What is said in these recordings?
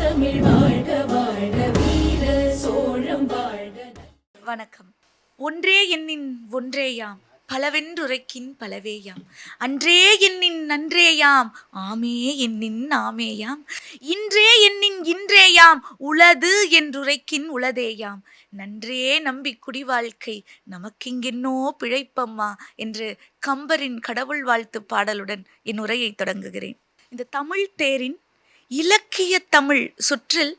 தமிழ் வாழ்க வாழ்க, வீர சோழம் வாழ்க. வணக்கம். ஒன்றே எண்ணின் ஒன்றேயாம், பலவென்றுரைக்கின் பலவேயாம். அன்றே எண்ணின் நன்றேயாம், ஆமே எண்ணின் ஆமேயாம். இன்றே எண்ணின் இன்றேயாம், உளது என்றுரைக்கின் உளதேயாம். நன்றே நம்பி குடி வாழ்க்கை, நமக்கிங்கென்னோ பிழைப்பம்மா என்று கம்பரின் கடவுள் வாழ்த்து பாடலுடன் என் உரையை தொடங்குகிறேன். இந்த தமிழ் தேரின் இலக்கிய தமிழ் சுற்றில்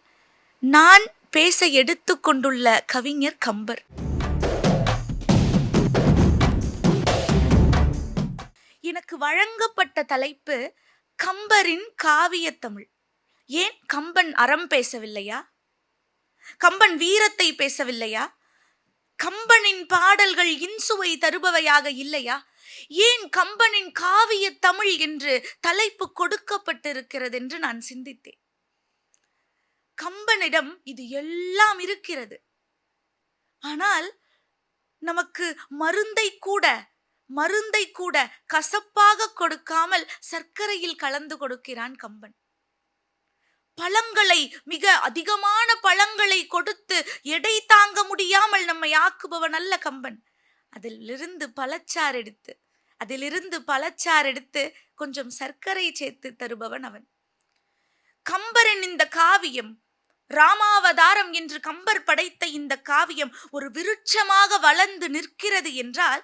நான் பேச எடுத்துக்கொண்டுள்ள கவிஞர் கம்பர். எனக்கு வழங்கப்பட்ட தலைப்பு கம்பரின் காவிய தமிழ். ஏன் கம்பன் அறம் பேசவில்லையா? கம்பன் வீரத்தை பேசவில்லையா? கம்பனின் பாடல்கள் இன்சுவை தருபவையாக இல்லையா? ஏன் கம்பனின் காவிய தமிழ் என்று தலைப்பு கொடுக்கப்பட்டிருக்கிறது என்று நான் சிந்தித்தேன். கம்பனிடம் இது எல்லாம் இருக்கிறது. ஆனால் நமக்கு மருந்தை கூட கசப்பாக கொடுக்காமல் சர்க்கரையில் கலந்து கொடுக்கிறான் கம்பன். பழங்களை, மிக அதிகமான பழங்களை கொடுத்து எடை தாங்க முடியாமல் நம்மை ஆக்குபவன் அல்ல கம்பன். அதிலிருந்து பழச்சாறு எடுத்து கொஞ்சம் சர்க்கரை சேர்த்து தருபவன் அவன். கம்பரின் இந்த காவியம், ராமாவதாரம் என்று கம்பர் படைத்த இந்த காவியம் ஒரு விருட்சமாக வளர்ந்து நிற்கிறது என்றால்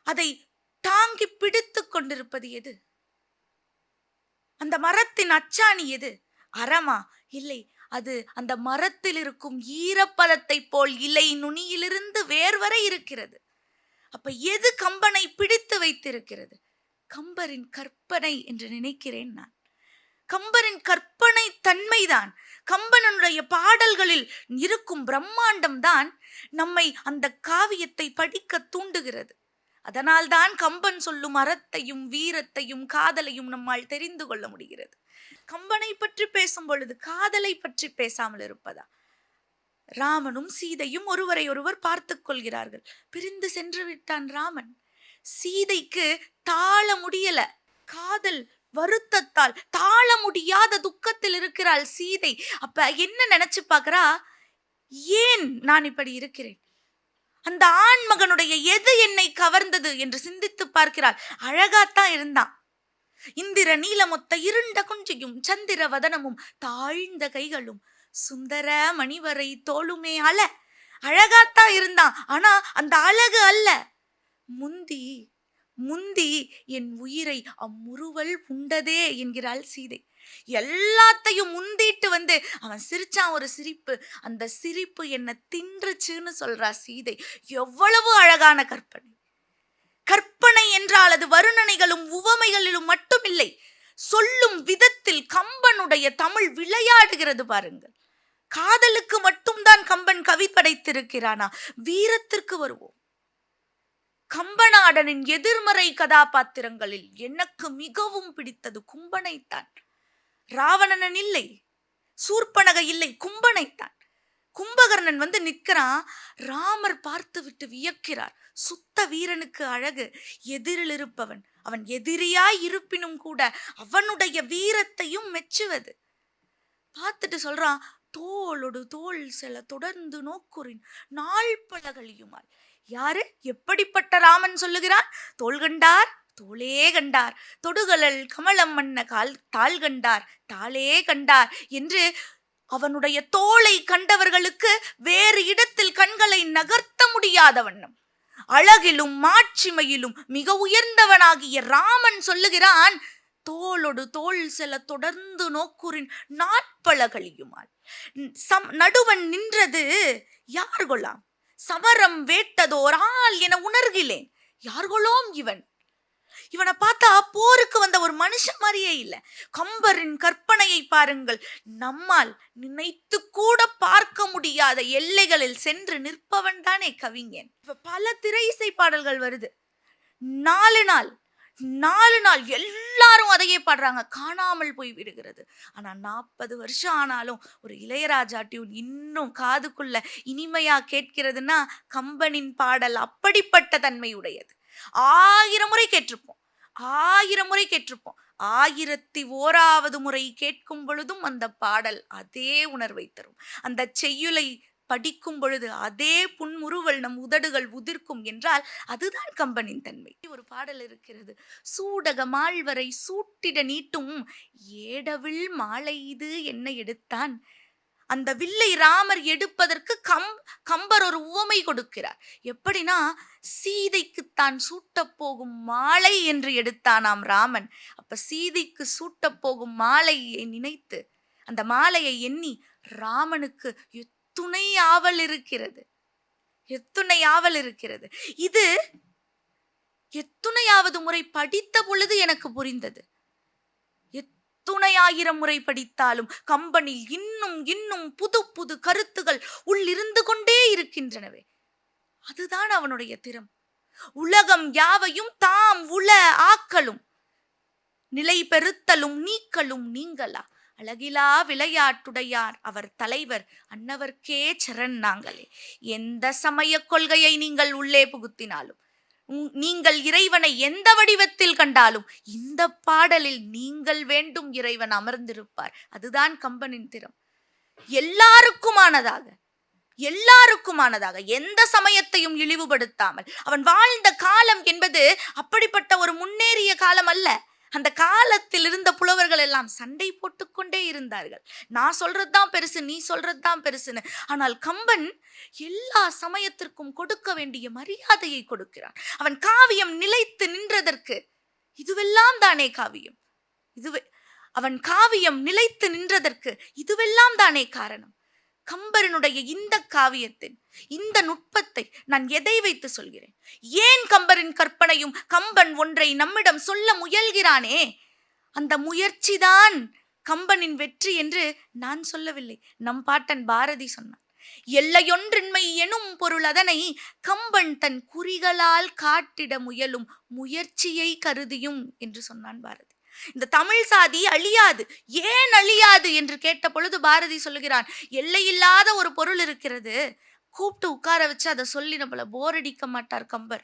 அதை தாங்கி பிடித்துக் கொண்டிருப்பது எது? அந்த மரத்தின் அச்சாணி எது? அறமா? இல்லை, அது அந்த மரத்தில் இருக்கும் ஈரப்பதத்தை போல் இலை நுனியிலிருந்து வேர்வரை இருக்கிறது. அப்ப எது கம்பனை பிடித்து வைத்திருக்கிறது? கம்பரின் கற்பனை என்று நினைக்கிறேன் நான். கம்பரின் கற்பனை தன்மைதான், கம்பனுடைய பாடல்களில் இருக்கும் பிரம்மாண்டம் தான் நம்மை அந்த காவியத்தை படிக்க தூண்டுகிறது. அதனால்தான் கம்பன் சொல்லும் அறத்தையும் வீரத்தையும் காதலையும் நம்மால் தெரிந்து கொள்ள முடிகிறது. கம்பனை பற்றி பேசும் பொழுது காதலை பற்றி பேசாமல் இருப்பதா? ராமனும் சீதையும் ஒருவரை ஒருவர் பார்த்து கொள்கிறார்கள். பிரிந்து சென்று விட்டான் ராமன். சீதைக்கு தாழ முடியல, காதல் வருத்தத்தால் தாழ முடியாத துக்கத்தில் இருக்கிறாள் சீதை. அப்ப என்ன நினைச்சு பாக்குறா? ஏன் நான் இப்படி இருக்கிறேன்? அந்த ஆண்மகனுடைய எது என்னை கவர்ந்தது என்று சிந்தித்து பார்க்கிறாள். அழகாத்தான் இருந்தான். இந்திர நீலமொத்த இருண்ட குஞ்சியும் சந்திர வதனமும் தாழ்ந்த கைகளும் சுந்தர மணிவரை தோளுமே அழகாத்தான் இருந்தான். ஆனா அந்த அழகு அல்ல, முந்தி என் உயிரை அம்முறுவல் உண்டதே என்கிறாள் சீதை. எல்லாத்தையும் முந்திட்டு வந்து அவன் சிரிச்சான் ஒரு சிரிப்பு, அந்த சிரிப்பு என்ன தின்றுச்சுன்னு சொல்றா சீதை. எவ்வளவு அழகான கற்பனை! கற்பனை என்றால் அது வருணனைகளும் உவமைகளிலும் மட்டுமில்லை, சொல்லும் விதத்தில் கம்பனுடைய தமிழ் விளையாடுகிறது பாருங்கள். காதலுக்கு மட்டும்தான் கம்பன் கவி படைத்திருக்கிறானா? வீரத்திற்கு வருவோம். கம்பநாடனின் எதிர்மறை கதாபாத்திரங்களில் எனக்கு மிகவும் பிடித்தது கும்பனைத்தான். ராவணன் இல்லை, சூர்பனகை இல்லை, கும்பனைத்தான். கும்பகர்ணன் வந்து நிற்கிறான், ராமர் பார்த்து விட்டு வியக்கிறார். சுத்த வீரனுக்கு அழகு எதிரில் இருப்பவன், அவன் எதிரியாய் இருப்பினும் கூட அவனுடைய வீரத்தையும் மெச்சுவது. பார்த்துட்டு சொல்றான், தோளொடு தோள் செல தொடர்ந்து நோக்குறின் நாள் பலகழியுமாள். யாரு? எப்படிப்பட்ட ராமன் சொல்லுகிறான்? தோள் கண்டார் தோளே கண்டார், தொடுகலல் கமலம் மன்ன தாள் கண்டார் தாளே கண்டார் என்று அவனுடைய தோளை கண்டவர்களுக்கு வேறு இடத்தில் கண்களை நகர்த்த முடியாத வண்ணம் அழகிலும் மாட்சிமையிலும் மிக உயர்ந்தவனாகிய ராமன் சொல்லுகிறான், தோளொடு தோள் செல தொடர்ந்து நோக்குறின் நாட்பலகழியுமாள். நடுவன் நின்றது யார்கொலாம்? சமரம் வேட்டதோர் ஆள் என உணர்கிலேன். யார்கொலோம் இவன்? இவனை பார்த்தா போருக்கு வந்த ஒரு மனுஷன் மாதிரியே இல்லை. கம்பரின் கற்பனையை பாருங்கள். நம்மால் நினைத்து கூட பார்க்க முடியாத எல்லைகளில் சென்று நிற்பவன் தானே கவிஞன். இப்ப பல திரை இசை பாடல்கள் வருது. 4 நாள் எல்லாரும் அதையே பாடுறாங்க, காணாமல் போய் விடுகிறது. ஆனா 40 வருஷம் ஆனாலும் ஒரு இளையராஜா டியூன் இன்னும் காதுக்குள்ள இனிமையா கேட்கிறதுனா கம்பனின் பாடல் அப்படிப்பட்ட தன்மை உடையது. 1000 முறை கேட்டிருப்போம். 1001வது முறை கேட்கும் பொழுதும் அந்த பாடல் அதே உணர்வை தரும். அந்த செய்யுளை படிக்கும் பொழுது அதே புன்முறுவல் நம் உதடுகள் உதிர்க்கும் என்றால் அதுதான் கம்பனின் தன்மை. ஒரு பாடல் இருக்கிறது, சூடக மால்வரை சூட்டிட நீட்டும் ஏடவில் மாலை இது என்ன எடுத்தான். அந்த வில்லை ராமர் எடுப்பதற்கு கம்பர் ஒரு உவமை கொடுக்கிறார். எப்படின்னா, சீதைக்கு தான் சூட்டப் போகும் மாலை என்று எடுத்தானாம் ராமன். அப்ப சீதைக்கு சூட்டப் போகும் மாலையை நினைத்து, அந்த மாலையை எண்ணி ராமனுக்கு எத்துணை ஆவல் இருக்கிறது, எத்துணை ஆவல் இருக்கிறது. இது எத்துணையாவது முறை படித்த பொழுது எனக்கு புரிந்தது. துணையாயிரம் முறை படித்தாலும் கம்பனில் இன்னும் இன்னும் புது புது கருத்துகள் உள்ளிருந்து கொண்டே இருக்கின்றனவே. அதுதான் அவனுடைய திறம். உலகம் யாவையும் தாம் உள ஆக்கலும் நிலை பெறுத்தலும் நீக்கலும் நீங்களா அழகிலா விளையாட்டுடையார் அவர் தலைவர் அன்னவர்க்கே சரண் நாங்களே. எந்த சமய கொள்கையை நீங்கள் உள்ளே புகுத்தினாலும், நீங்கள் இறைவனை எந்த வடிவத்தில் கண்டாலும், இந்த பாடலில் நீங்கள் வேண்டும் இறைவன் அமர்ந்திருப்பார். அதுதான் கம்பனின் திறம். எல்லாருக்குமானதாக, எல்லாருக்குமானதாக, எந்த சமயத்தையும் இழிவுபடுத்தாமல். அவன் வாழ்ந்த காலம் என்பது அப்படிப்பட்ட ஒரு முன்னேறிய காலம் அல்ல. அந்த காலத்தில் இருந்த புலவர்கள் எல்லாம் சண்டை போட்டுக்கொண்டே இருந்தார்கள். நான் சொல்றதுதான் பெருசு, நீ சொல்றதுதான் பெருசுன்னு. ஆனால் கம்பன் எல்லா சமயத்திற்கும் கொடுக்க வேண்டிய மரியாதையை கொடுக்கிறான். அவன் காவியம் நிலைத்து நின்றதற்கு இதுவெல்லாம் தானே காவியம். அவன் காவியம் நிலைத்து நின்றதற்கு இதுவெல்லாம் தானே காரணம். கம்பரனுடைய இந்த காவியத்தின் இந்த நுட்பத்தை நான் எதை வைத்து சொல்கிறேன்? ஏன் கம்பரின் கற்பனையும் கம்பன் ஒன்றை நம்மிடம் சொல்ல முயல்கிறானே, அந்த முயற்சிதான் கம்பனின் வெற்றி என்று நான் சொல்லவில்லை. நம் பாட்டன் பாரதி சொன்னான். எல்லையொன்றின்மை எனும் பொருள் அதனை கம்பன் தன் குறிகளால் காட்டிட முயலும் முயற்சியை கருதியும் என்று சொன்னான் பாரதி. இந்த தமிழ் சாதி அழியாது. ஏன் அழியாது என்று கேட்ட பொழுது பாரதி சொல்லுகிறான், எல்லையில்லாத ஒரு பொருள் இருக்கிறது, கூப்பிட்டு உட்கார வச்சு அதை சொல்லி நம்மள போர் அடிக்க மாட்டார் கம்பர்.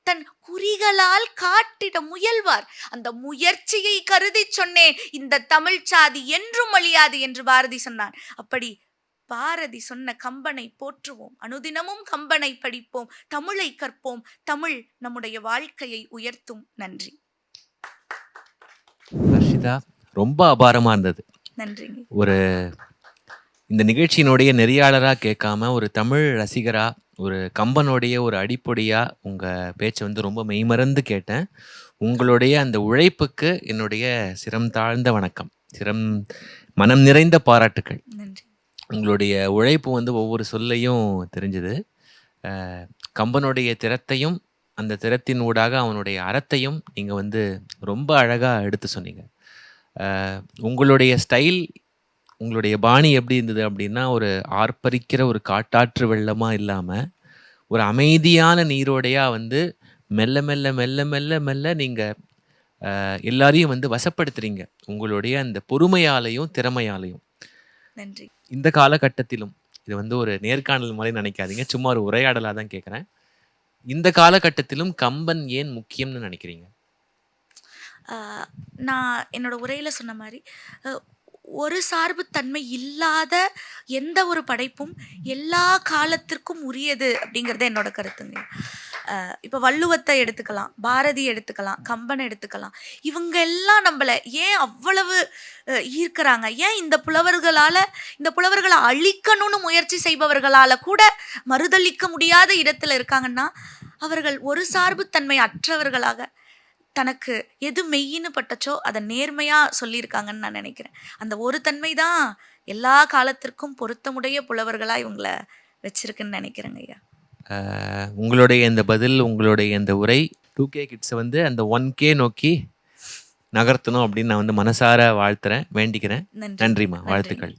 தன் குறிகளால் காட்டிட முயல்வார். அந்த முயற்சியை கருதி சொன்னேன், இந்த தமிழ் சாதி என்றும் அழியாது என்று பாரதி சொன்னான். அப்படி பாரதி சொன்ன கம்பனை போற்றுவோம், அனுதினமும் கம்பனை படிப்போம், தமிழை கற்போம். தமிழ் நம்முடைய வாழ்க்கையை உயர்த்தும். நன்றி. ஹர்ஷிதா, ரொம்ப அபாரமா இருந்தது. நன்றிங்க. ஒரு இந்த நிகழ்ச்சியினுடைய நெறியாளராக கேட்காம ஒரு தமிழ் ரசிகரா, ஒரு கம்பனுடைய ஒரு அடிப்பொடியா உங்க பேச்சை வந்து ரொம்ப மெய்மறந்து கேட்டேன். உங்களுடைய அந்த உழைப்புக்கு என்னுடைய சிரம் தாழ்ந்த வணக்கம், மனம் நிறைந்த பாராட்டுக்கள். நன்றி. உங்களுடைய உழைப்பு வந்து ஒவ்வொரு சொல்லையும் தெரிஞ்சது. கம்பனுடைய திறத்தையும் அந்த திறத்தின் ஊடாக அவனுடைய அறத்தையும் நீங்கள் வந்து ரொம்ப அழகாக எடுத்து சொன்னீங்க. உங்களுடைய ஸ்டைல், உங்களுடைய பாணி எப்படி இருந்தது அப்படின்னா, ஒரு ஆர்ப்பரிக்கிற ஒரு காட்டாற்று வெள்ளமாக இல்லாமல் ஒரு அமைதியான நீரோடையாக வந்து மெல்ல மெல்ல மெல்ல மெல்ல மெல்ல நீங்கள் எல்லாரையும் வந்து வசப்படுத்துறீங்க உங்களுடைய அந்த பொறுமையாலையும் திறமையாலையும். நன்றி. இந்த காலகட்டத்திலும் இது வந்து ஒரு நேர்காணல் மாதிரி நினைக்காதீங்க, சும்மா ஒரு உரையாடலாக தான் கேட்குறேன். இந்த காலகட்டத்திலும் கம்பன் ஏன் முக்கியம்னு நினைக்கிறீங்க? நான் என்னோட உரையில சொன்ன மாதிரி, ஒரு சார்புத்தன்மை இல்லாத எந்த ஒரு படைப்பும் எல்லா காலத்திற்கும் உரியது அப்படிங்கிறது என்னோட கருத்துங்க. இப்போ வள்ளுவத்தை எடுத்துக்கலாம், பாரதி எடுத்துக்கலாம், கம்பனை எடுத்துக்கலாம். இவங்க எல்லாம் நம்மளை ஏன் அவ்வளவு ஈர்க்கிறாங்க? ஏன் இந்த புலவர்களை அழிக்கணும்னு முயற்சி செய்பவர்களால கூட மறுதளிக்க முடியாத இடத்துல இருக்காங்கன்னா, அவர்கள் ஒரு சார்புத்தன்மை அற்றவர்களாக தனக்கு எது மெய்யின்னு பட்டச்சோ அதை நேர்மையா சொல்லியிருக்காங்கன்னு நான் நினைக்கிறேன். அந்த ஒரு தன்மை தான் எல்லா காலத்திற்கும் பொருத்தமுடைய புலவர்களா இவங்களை வச்சிருக்குன்னு நினைக்கிறேங்க ஐயா. உங்களுடைய இந்த பதில், உங்களுடைய இந்த உரை 2K கிட்ஸை வந்து அந்த 1K நோக்கி நகர்த்தணும் அப்படின்னு நான் வந்து மனசார வாழ்த்துறேன், வேண்டிக்கிறேன். நன்றிம்மா, வாழ்த்துக்கள்.